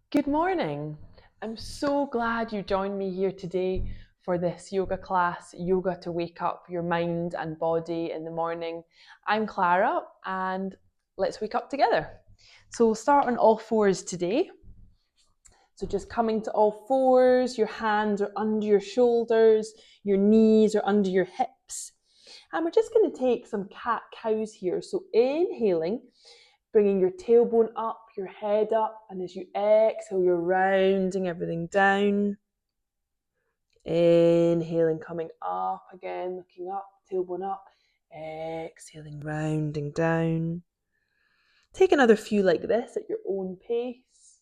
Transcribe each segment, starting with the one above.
Good morning. I'm so glad you joined me here today for this yoga class, Yoga to Wake Up Your Mind and Body in the Morning. I'm Clara and let's wake up together. So we'll start on all fours today. So just coming to all fours, your hands are under your shoulders, your knees are under your hips. And we're just going to take some cat-cows here. So inhaling, bringing your tailbone up, your head up, and as you exhale, you're rounding everything down. Inhaling, coming up again, looking up, tailbone up, exhaling, rounding down. Take another few like this at your own pace,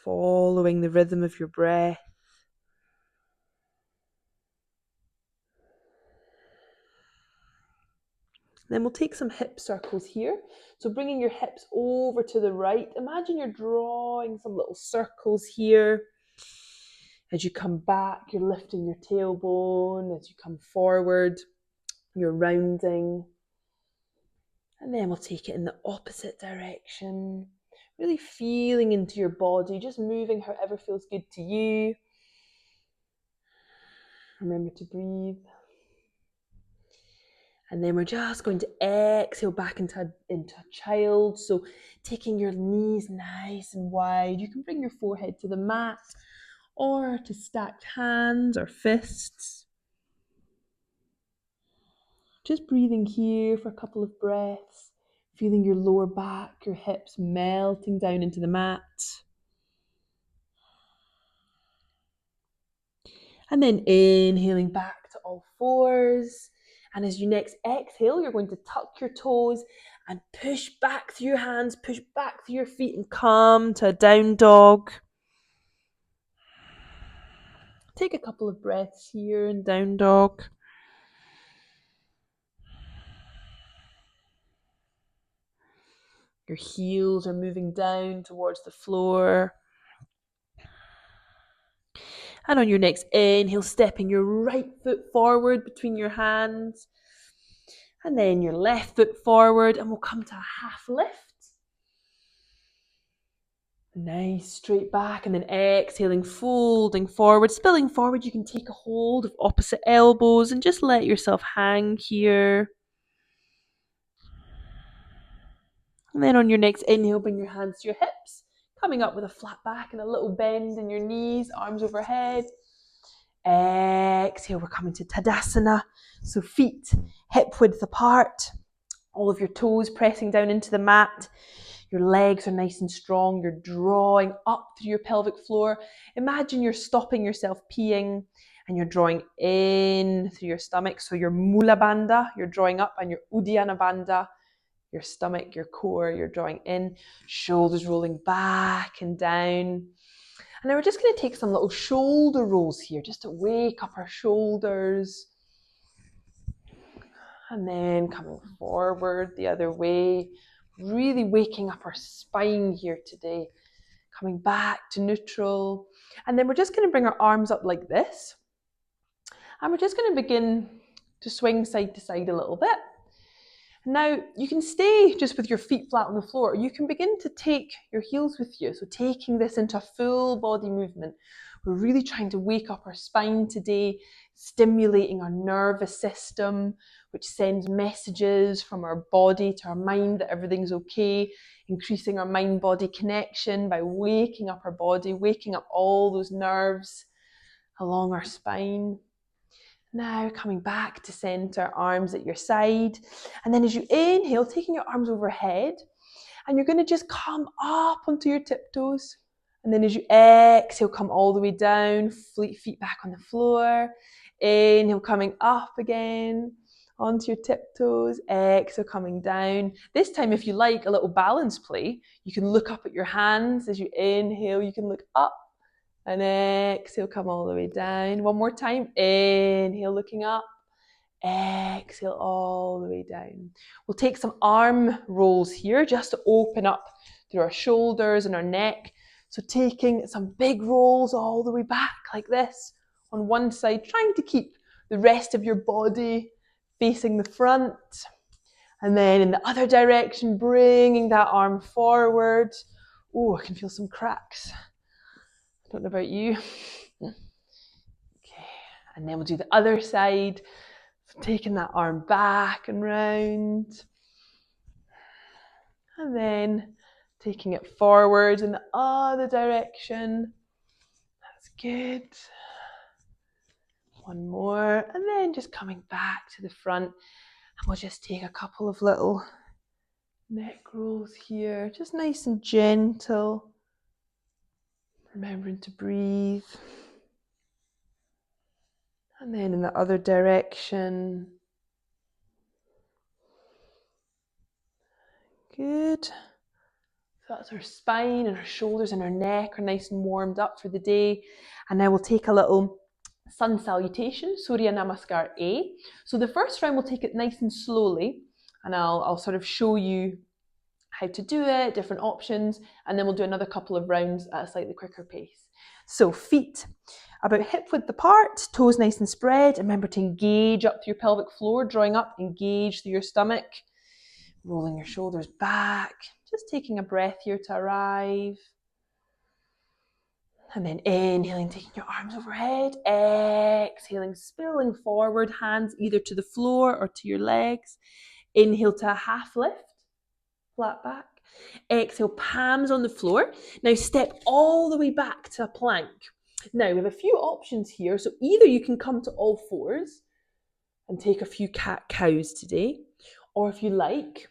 following the rhythm of your breath. Then we'll take some hip circles here. So bringing your hips over to the right. Imagine you're drawing some little circles here. As you come back, you're lifting your tailbone. As you come forward, you're rounding. And then we'll take it in the opposite direction. Really feeling into your body, just moving however feels good to you. Remember to breathe. And then we're just going to exhale back into child. So taking your knees nice and wide. You can bring your forehead to the mat or to stacked hands or fists. Just breathing here for a couple of breaths. Feeling your lower back, your hips melting down into the mat. And then inhaling back to all fours. And as you next exhale, you're going to tuck your toes and push back through your hands, push back through your feet and come to a down dog. Take a couple of breaths here in down dog. Your heels are moving down towards the floor. And on your next inhale, stepping your right foot forward between your hands. And then your left foot forward, and we'll come to a half lift. Nice, straight back, and then exhaling, folding forward, spilling forward. You can take a hold of opposite elbows and just let yourself hang here. And then on your next inhale, bring your hands to your hips, coming up with a flat back and a little bend in your knees, arms overhead. Exhale, we're coming to Tadasana. So feet hip width apart, all of your toes pressing down into the mat. Your legs are nice and strong. You're drawing up through your pelvic floor. Imagine you're stopping yourself peeing and you're drawing in through your stomach. So your Mula Bandha, you're drawing up, and your Uddiyana Bandha, your stomach, your core, you're drawing in. Shoulders rolling back and down. And now we're just going to take some little shoulder rolls here just to wake up our shoulders. And then coming forward the other way, really waking up our spine here today. Coming back to neutral. And then we're just going to bring our arms up like this. And we're just going to begin to swing side to side a little bit. Now, you can stay just with your feet flat on the floor, or you can begin to take your heels with you. So taking this into a full body movement. We're really trying to wake up our spine today, stimulating our nervous system, which sends messages from our body to our mind that everything's okay, increasing our mind-body connection by waking up our body, waking up all those nerves along our spine. Now coming back to center, arms at your side. And then as you inhale, taking your arms overhead, and you're going to just come up onto your tiptoes. And then as you exhale, come all the way down, feet back on the floor. Inhale, coming up again onto your tiptoes. Exhale, coming down. This time, if you like a little balance play, you can look up at your hands. As you inhale, you can look up. And exhale, come all the way down. One more time. Inhale, looking up. Exhale all the way down. We'll take some arm rolls here just to open up through our shoulders and our neck. So taking some big rolls all the way back like this on one side, trying to keep the rest of your body facing the front. And then in the other direction, bringing that arm forward, Oh, I can feel some cracks. I don't know about you. Okay, and then we'll do the other side, taking that arm back and round. And then taking it forward in the other direction. That's good. One more, and then just coming back to the front. And we'll just take a couple of little neck rolls here, just nice and gentle. Remembering to breathe. And then in the other direction. Good. So that's our spine and our shoulders and our neck are nice and warmed up for the day. And now we'll take a little sun salutation, Surya Namaskar A. So the first round we'll take it nice and slowly, and I'll sort of show you how to do it, different options, and then we'll do another couple of rounds at a slightly quicker pace. So feet about hip width apart, toes nice and spread. Remember to engage up through your pelvic floor, drawing up, engage through your stomach, rolling your shoulders back, just taking a breath here to arrive. And then inhaling, taking your arms overhead, exhaling, spilling forward, hands either to the floor or to your legs. Inhale to a half lift, flat back. Exhale, palms on the floor. Now step all the way back to a plank. Now we have a few options here. So either you can come to all fours and take a few cat-cows today, or if you like,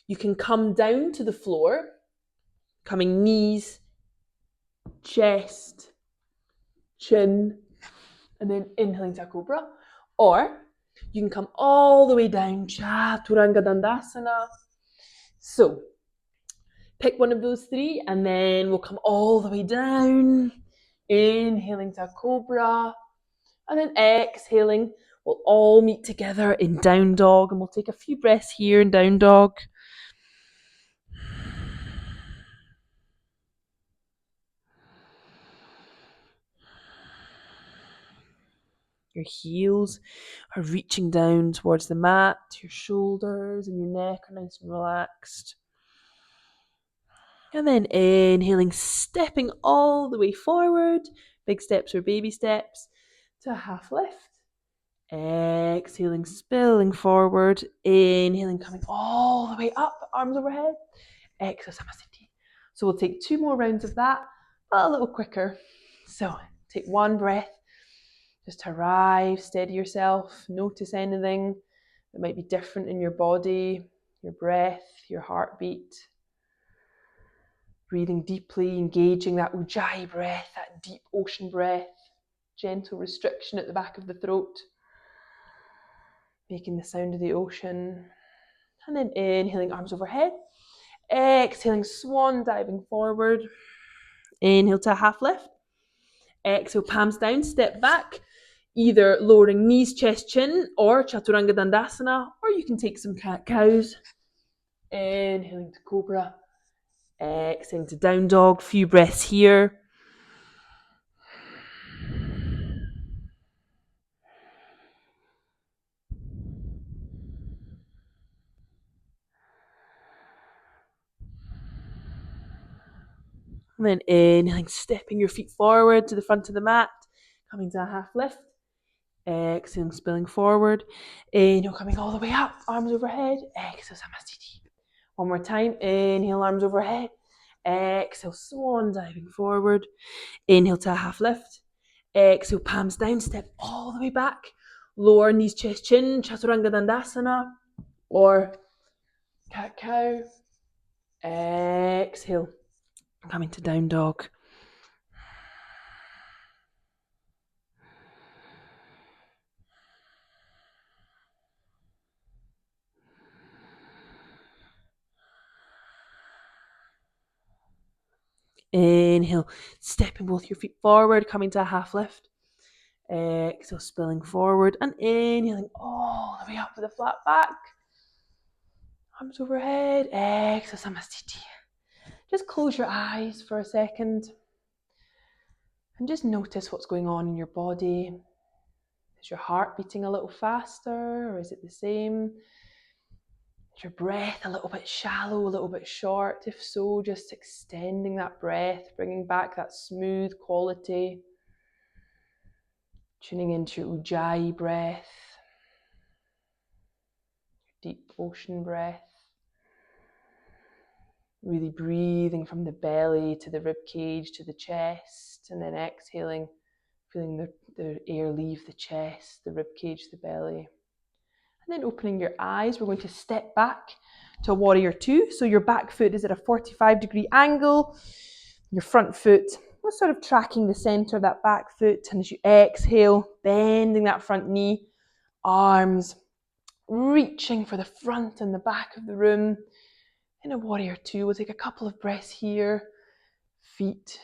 you can come down to the floor, coming knees, chest, chin, and then inhaling to a cobra. Or you can come all the way down, Chaturanga Dandasana. So pick one of those three, and then we'll come all the way down, inhaling to a cobra, and then exhaling. We'll all meet together in down dog, and we'll take a few breaths here in down dog. Your heels are reaching down towards the mat. Your shoulders and your neck are nice and relaxed. And then inhaling, stepping all the way forward. Big steps or baby steps to a half lift. Exhaling, spilling forward. Inhaling, coming all the way up, arms overhead. Exhale, Samasthiti. So we'll take 2 more rounds of that, but a little quicker. So take one breath. Just arrive, steady yourself, notice anything that might be different in your body, your breath, your heartbeat. Breathing deeply, engaging that ujjayi breath, that deep ocean breath, gentle restriction at the back of the throat, making the sound of the ocean. And then inhaling, arms overhead. Exhaling, swan diving forward. Inhale to a half lift. Exhale, palms down, step back. Either lowering knees, chest, chin, or Chaturanga Dandasana, or you can take some cat-cows. Inhaling to cobra. Exhaling to down dog. Few breaths here. And then inhaling, stepping your feet forward to the front of the mat, coming to a half lift. Exhaling, spilling forward. Inhale, coming all the way up, arms overhead. Exhale, Samasthiti. One more time. Inhale, arms overhead. Exhale, swan diving forward. Inhale to a half lift. Exhale, palms down, step all the way back. Lower knees, chest, chin, Chaturanga Dandasana, or cat-cow. Exhale, coming to down dog. Inhale, stepping both your feet forward, coming to a half lift. Exhale, spilling forward and inhaling all the way up with a flat back. Arms overhead. Exhale, Samasthiti. Just close your eyes for a second and just notice what's going on in your body. Is your heart beating a little faster or is it the same? Is your breath a little bit shallow, a little bit short? If so, just extending that breath, bringing back that smooth quality. Tuning into your ujjayi breath, deep ocean breath. Really breathing from the belly to the rib cage to the chest, and then exhaling, feeling the air leave the chest, the rib cage, the belly. And then opening your eyes, we're going to step back to a warrior two. So your back foot is at a 45-degree angle. Your front foot was sort of tracking the center of that back foot. And as you exhale, bending that front knee, arms reaching for the front and the back of the room. In a warrior two, we'll take a couple of breaths here. Feet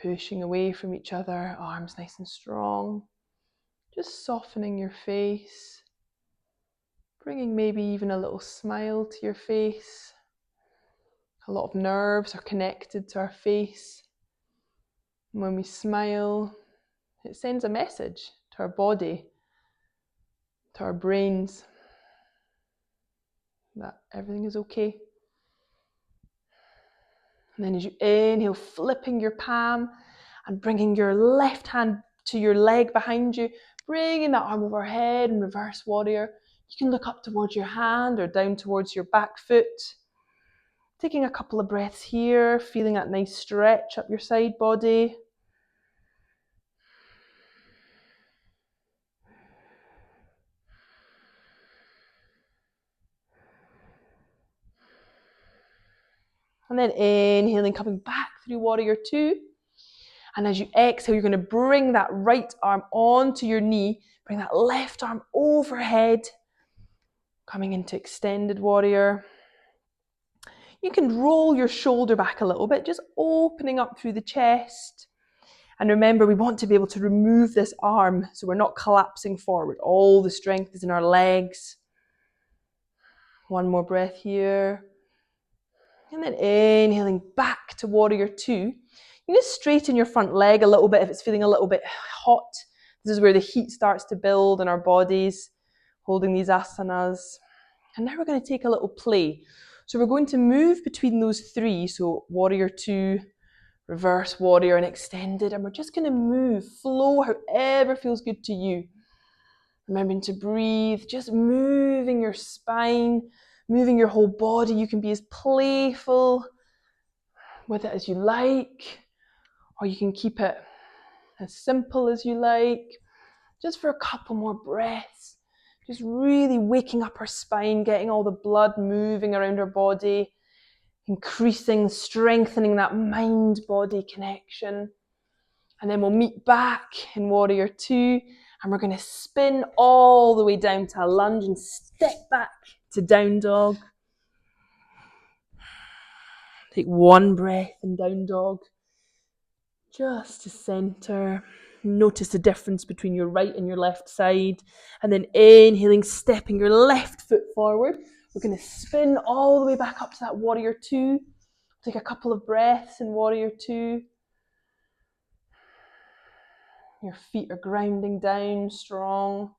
pushing away from each other, arms nice and strong. Just softening your face. Bringing maybe even a little smile to your face. A lot of nerves are connected to our face. And when we smile, it sends a message to our body, to our brains, that everything is okay. And then as you inhale, flipping your palm and bringing your left hand to your leg behind you, bringing that arm overhead in reverse warrior. You can look up towards your hand or down towards your back foot. Taking a couple of breaths here, feeling that nice stretch up your side body. And then inhaling, coming back through warrior two. And as you exhale, you're going to bring that right arm onto your knee, bring that left arm overhead, coming into extended warrior. You can roll your shoulder back a little bit, just opening up through the chest. And remember, we want to be able to remove this arm so we're not collapsing forward. All the strength is in our legs. One more breath here. And then inhaling back to warrior two. You just straighten your front leg a little bit if it's feeling a little bit hot. This is where the heat starts to build in our bodies, holding these asanas. And now we're going to take a little play. So we're going to move between those three. So warrior two, reverse warrior, and extended. And we're just going to move, flow however feels good to you. Remembering to breathe, just moving your spine, moving your whole body. You can be as playful with it as you like, or you can keep it as simple as you like. Just for a couple more breaths, just really waking up our spine, getting all the blood moving around our body, increasing, strengthening that mind-body connection. And then we'll meet back in warrior two, and we're going to spin all the way down to a lunge and step back to down dog. Take one breath in down dog, just to center. Notice the difference between your right and your left side. And then inhaling, stepping your left foot forward. We're going to spin all the way back up to that warrior two. Take a couple of breaths in warrior two. Your feet are grounding down strong.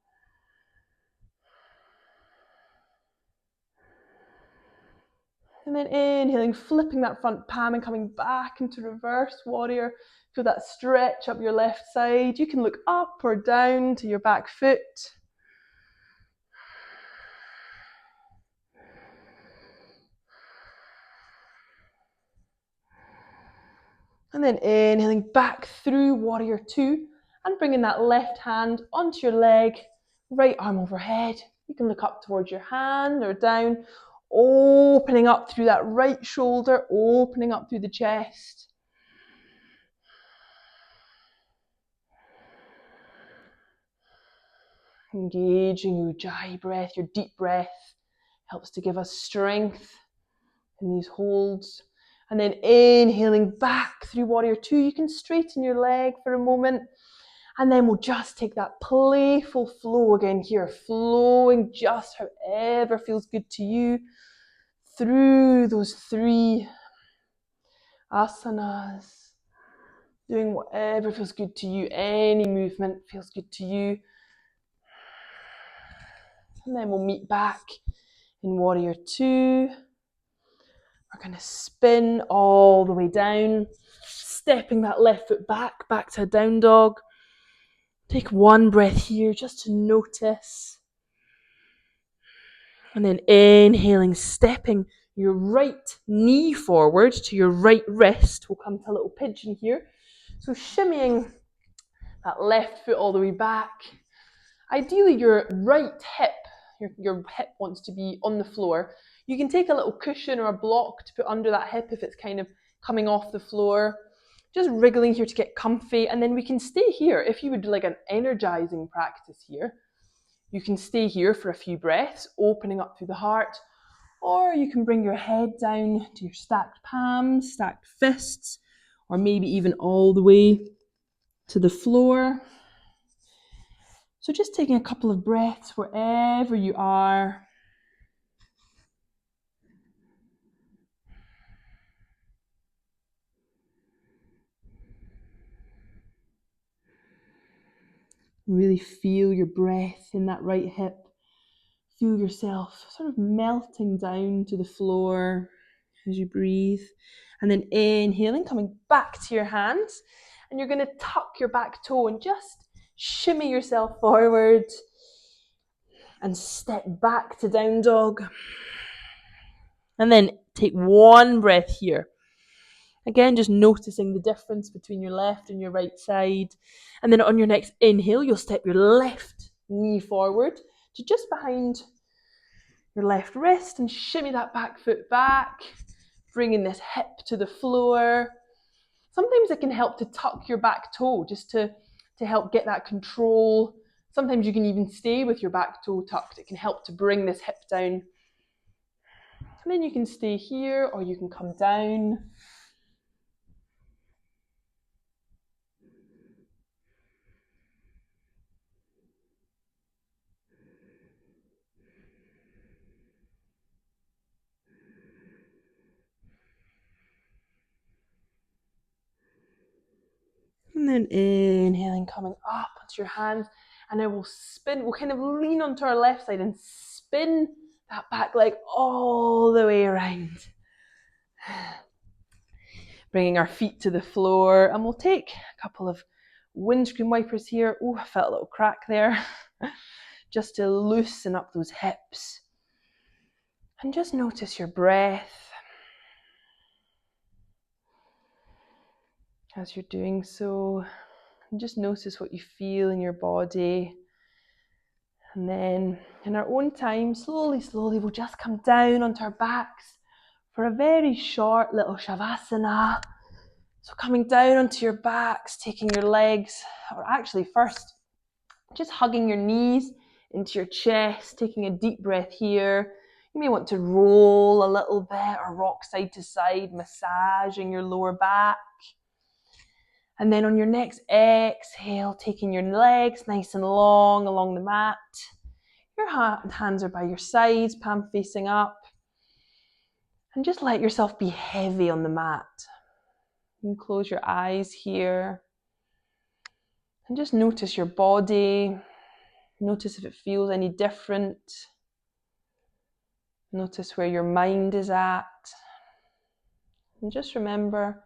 And then inhaling, flipping that front palm and coming back into reverse warrior. Feel that stretch up your left side. You can look up or down to your back foot. And then inhaling back through warrior two and bringing that left hand onto your leg, right arm overhead. You can look up towards your hand or down, opening up through that right shoulder, opening up through the chest. Engaging your ujjayi breath, your deep breath, helps to give us strength in these holds. And then inhaling back through warrior two, you can straighten your leg for a moment. And then we'll just take that playful flow again here, flowing just however feels good to you through those three asanas, doing whatever feels good to you. Any movement feels good to you. And then we'll meet back In warrior two, we're going to spin all the way down, stepping that left foot back to a down dog. Take one breath here just to notice. And then inhaling, stepping your right knee forward to your right wrist. We'll come to a little pigeon here. So shimmying that left foot all the way back. Ideally, your right hip, your hip wants to be on the floor. You can take a little cushion or a block to put under that hip if it's kind of coming off the floor. Just wriggling here to get comfy, and then we can stay here. If you would do like an energizing practice here, you can stay here for a few breaths, opening up through the heart, or you can bring your head down to your stacked palms, stacked fists, or maybe even all the way to the floor. So just taking a couple of breaths wherever you are. Really feel your breath in that right hip. Feel yourself sort of melting down to the floor as you breathe. And then inhaling, coming back to your hands. And you're going to tuck your back toe and just shimmy yourself forward and step back to down dog. And then take one breath here. Again, just noticing the difference between your left and your right side. And then on your next inhale, you'll step your left knee forward to just behind your left wrist and shimmy that back foot back, bringing this hip to the floor. Sometimes it can help to tuck your back toe just to help get that control. Sometimes you can even stay with your back toe tucked. It can help to bring this hip down. And then you can stay here or you can come down. And then inhaling, coming up onto your hands. And then we'll spin, we'll kind of lean onto our left side and spin that back leg all the way around. Bringing our feet to the floor. And we'll take a couple of windscreen wipers here. Oh, I felt a little crack there. Just to loosen up those hips. And just notice your breath as you're doing so. And just notice what you feel in your body. And then in our own time, slowly, we'll just come down onto our backs for a very short little shavasana. So coming down onto your backs, taking your legs, or actually first, just hugging your knees into your chest, taking a deep breath here. You may want to roll a little bit or rock side to side, massaging your lower back. And then on your next exhale, taking your legs nice and long along the mat. Your hands are by your sides, palm facing up. And just let yourself be heavy on the mat. You can close your eyes here. And just notice your body. Notice if it feels any different. Notice where your mind is at. And just remember,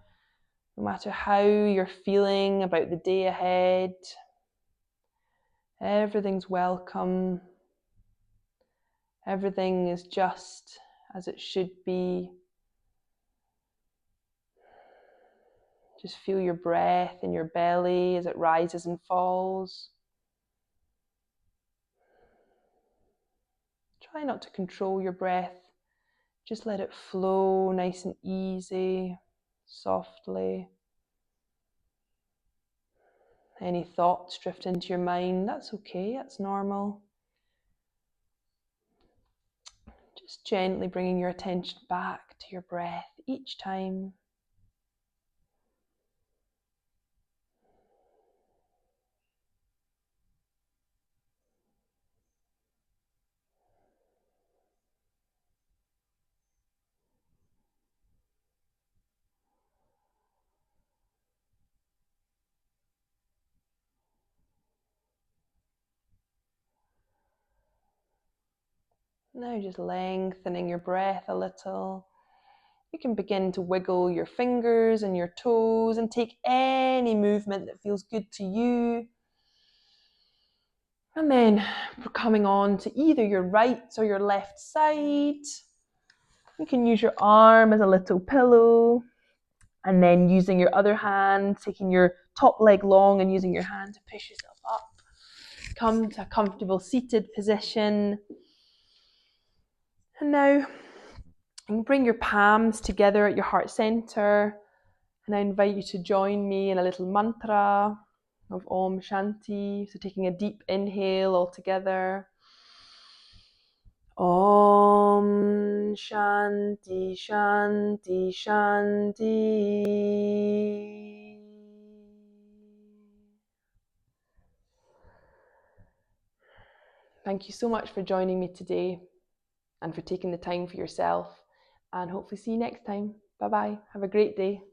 no matter how you're feeling about the day ahead, everything's welcome. Everything is just as it should be. Just feel your breath in your belly as it rises and falls. Try not to control your breath. Just let it flow nice and easy, softly. Any thoughts drift into your mind, that's okay, that's normal. Just gently bringing your attention back to your breath each time. Now just lengthening your breath a little. You can begin to wiggle your fingers and your toes and take any movement that feels good to you. And then we're coming on to either your right or your left side. You can use your arm as a little pillow, and then using your other hand, taking your top leg long and using your hand to push yourself up. Come to a comfortable seated position. And now you can bring your palms together at your heart center, and I invite you to join me in a little mantra of Om Shanti. So taking a deep inhale all together. Om Shanti Shanti Shanti. Thank you so much for joining me today and for taking the time for yourself, and hopefully see you next time. Bye bye. Have a great day.